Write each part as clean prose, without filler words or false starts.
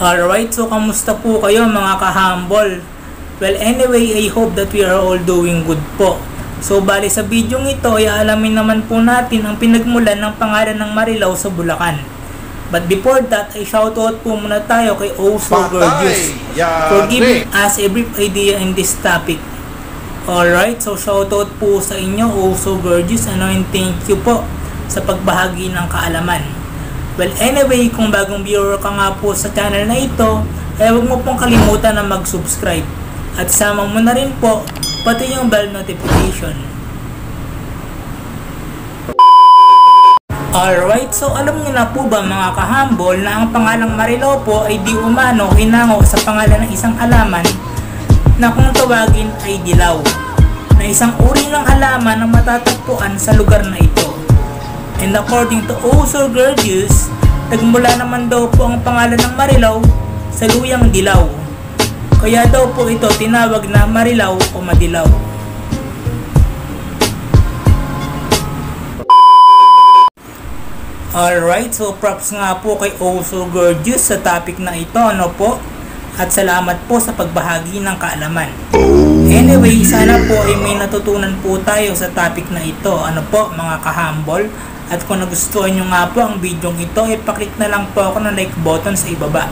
Alright, so kamusta po kayo mga kahambol? Well, anyway, I hope that we are all doing good po. So, bali sa video ito ay alamin naman po natin ang pinagmulan ng pangalan ng Marilao sa Bulacan. But before that, ay shoutout po muna tayo kay Oh So Gorgeous for giving us a brief idea in this topic. Alright, so shoutout po sa inyo, Oh So Gorgeous, and thank you po sa pagbahagi ng kaalaman. Well, anyway, kung bagong viewer ka nga po sa channel na ito, ay huwag mo pong kalimutan na mag-subscribe. At sama mo na rin po, pati yung bell notification. Alright, so alam niyo na po ba mga kahambol na ang pangalang Marilao po ay di umano hinango sa pangalan ng isang halaman na kung tawagin ay dilaw, na isang uri ng halaman na matatagpuan sa lugar na ito. And according to Oh So Gorgeous, nagmula naman daw po ang pangalan ng Marilao sa luyang dilaw. Kaya daw po ito tinawag na Marilao o Madilaw. Alright, so props nga po kay Oh So Gorgeous sa topic na ito, ano po? At salamat po sa pagbahagi ng kaalaman. Anyway, sana po ay may natutunan po tayo sa topic na ito, ano po mga kahambol? At kung nagustuhan nyo nga po ang video ito, ipaklik na lang po ako ng like button sa ibaba.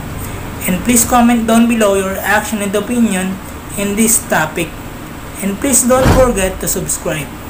And please comment down below your reaction and opinion in this topic. And please don't forget to subscribe.